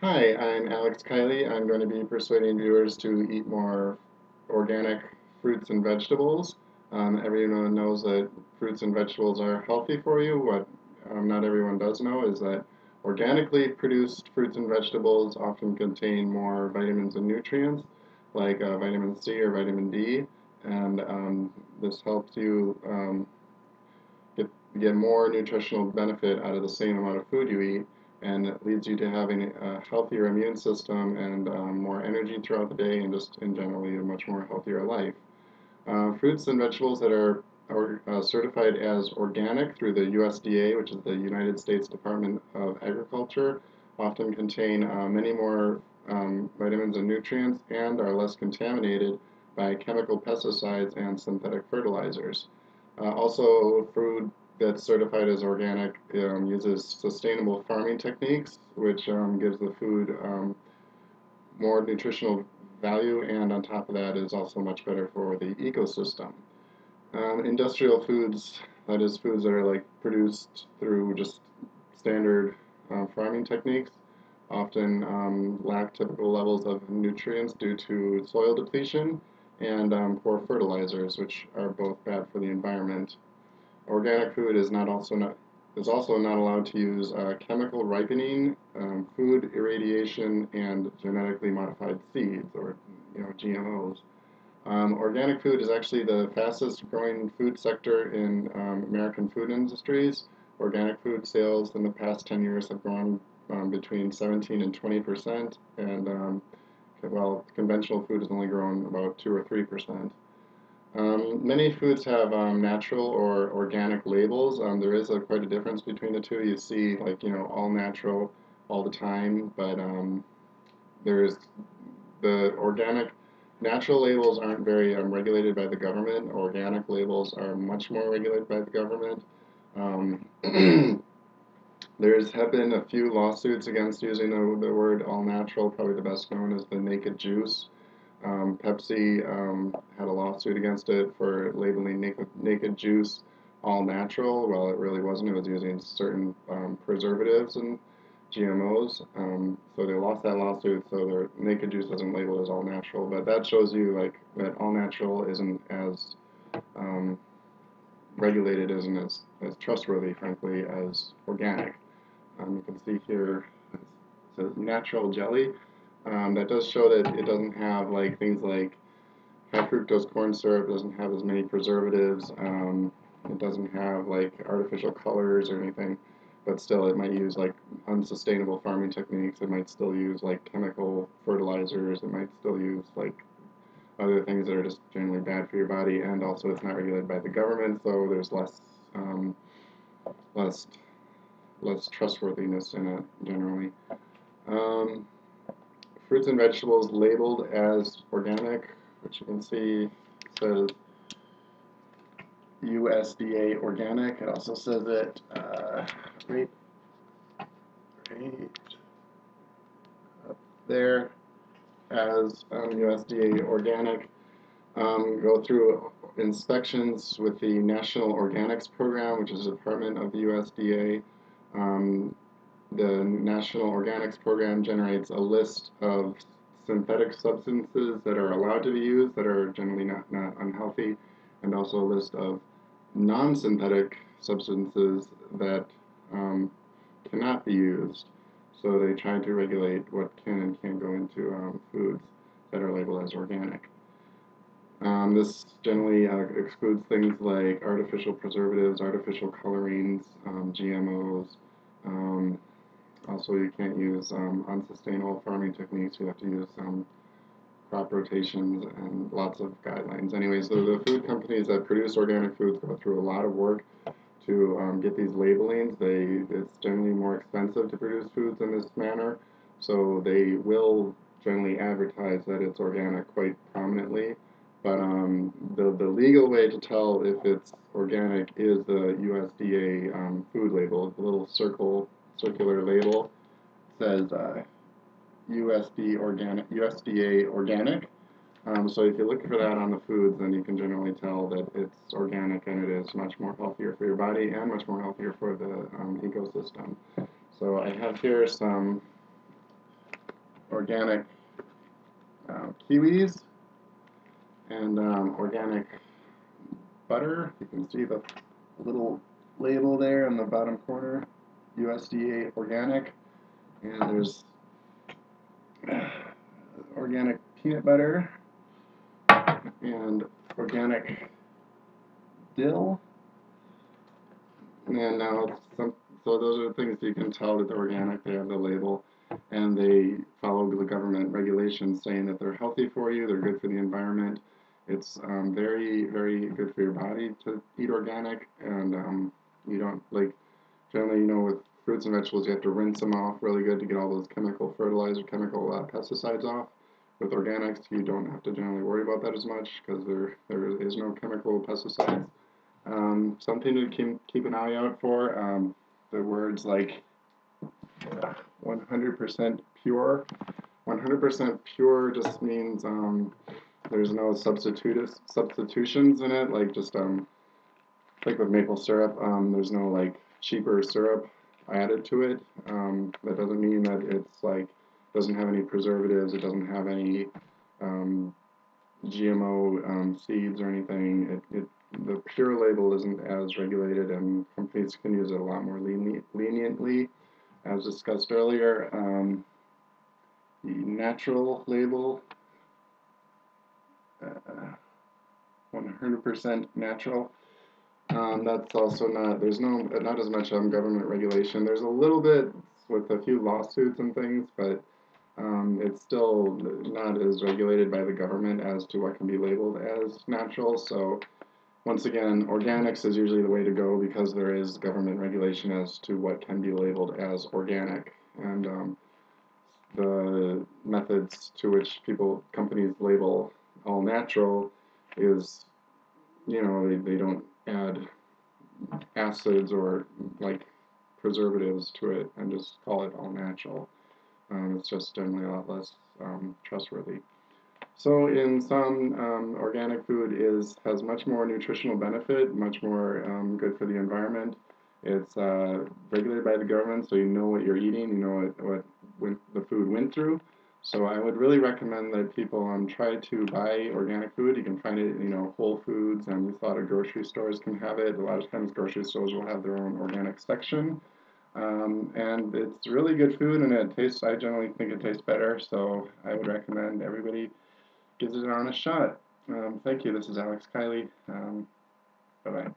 Hi, I'm Alex Kiley. I'm going to be persuading viewers to eat more organic fruits and vegetables. Everyone knows that fruits and vegetables are healthy for you. What not everyone does know is that organically produced fruits and vegetables often contain more vitamins and nutrients, like vitamin C or vitamin D, and this helps you get, get more nutritional benefit out of the same amount of food you eat, and it leads you to having a healthier immune system and more energy throughout the day, and just in generally a much more healthier life. Fruits and vegetables that are certified as organic through the USDA, which is the United States Department of Agriculture, often contain many more vitamins and nutrients and are less contaminated by chemical pesticides and synthetic fertilizers. Also, food that's certified as organic uses sustainable farming techniques, which gives the food more nutritional value, and on top of that is also much better for the ecosystem. Industrial foods, that is foods that are like produced through just standard farming techniques, often lack typical levels of nutrients due to soil depletion and poor fertilizers, which are both bad for the environment. Organic food is also not allowed to use chemical ripening, food irradiation, and genetically modified seeds, or GMOs. Organic food is actually the fastest growing food sector in American food industries. Organic food sales in the past 10 years have grown between 17 and 20%, and well, conventional food has only grown about 2 or 3%. Many foods have natural or organic labels. There is quite a difference between the two. You see, like, all natural all the time, but there's the organic, natural labels aren't very regulated by the government. Organic labels are much more regulated by the government. Um, There's have been a few lawsuits against using the word all natural. Probably the best known is the naked juice. Pepsi had a lawsuit against it for labeling naked juice all natural. Well, it really wasn't. It was using certain preservatives and GMOs. So they lost that lawsuit. So their naked juice isn't labeled as all natural. But that shows you like that all natural isn't as um, regulated, isn't as trustworthy, frankly, as organic. You can see here it says natural jelly. That does show that it doesn't have like things like high fructose corn syrup, doesn't have as many preservatives, it doesn't have like artificial colors or anything, but still it might use like unsustainable farming techniques, it might still use like chemical fertilizers, it might still use like other things that are just generally bad for your body, and also it's not regulated by the government, so there's um, less less trustworthiness in it generally. Um, Fruits and vegetables labeled as organic, which you can see says USDA organic. It also says it right, right up there as USDA organic. Go through inspections with the National Organics Program, which is a department of the USDA. Um, the National Organics Program generates a list of synthetic substances that are allowed to be used that are generally not unhealthy, and also a list of non-synthetic substances that um, cannot be used. So they try to regulate what can and can't go into foods that are labeled as organic. This generally excludes things like artificial preservatives, artificial colorings, GMOs. Um, Also, you can't use unsustainable farming techniques. You have to use crop rotations and lots of guidelines. Anyways, the food companies that produce organic foods go through a lot of work to get these labelings. It's generally more expensive to produce foods in this manner, so they will generally advertise that it's organic quite prominently. But the legal way to tell if it's organic is the USDA food label. The little circular label says USDA organic. So if you look for that on the foods, then you can generally tell that it's organic, and it is much more healthier for your body and much more healthier for the ecosystem. So I have here some organic kiwis and organic butter. You can see the little label there in the bottom corner, USDA organic. And there's organic peanut butter and organic dill. And now, so those are the things that you can tell that they're organic. They have the label, and they follow the government regulations saying that they're healthy for you, they're good for the environment. It's very, very good for your body to eat organic, and you don't, like, generally, with fruits and vegetables, you have to rinse them off really good to get all those chemical fertilizer, chemical pesticides off. With organics, you don't have to generally worry about that as much because there is no chemical pesticides. Something to keep an eye out for, the words like 100% pure. 100% pure just means there's no substitutions in it, like just like with maple syrup, there's no like cheaper syrup added to it. That doesn't mean that it's like doesn't have any preservatives, it doesn't have any GMO seeds or anything. The pure label isn't as regulated, and companies can use it a lot more leniently. As discussed earlier, the natural label, 100% natural. That's also there's not as much government regulation. There's a little bit with a few lawsuits and things, but it's still not as regulated by the government as to what can be labeled as natural. So once again, organics is usually the way to go because there is government regulation as to what can be labeled as organic. And the methods to which companies label all natural is, they don't add acids or like preservatives to it and just call it all natural. It's just generally a lot less trustworthy. So in some, organic food has much more nutritional benefit, much more good for the environment. It's regulated by the government, so you know what you're eating, you know what the food went through. So I would really recommend that people try to buy organic food. You can find it, Whole Foods, and a lot of grocery stores can have it. A lot of times grocery stores will have their own organic section. And it's really good food, and I generally think it tastes better, so I would recommend everybody gives it an honest shot. Thank you. This is Alex Killey. Bye-bye.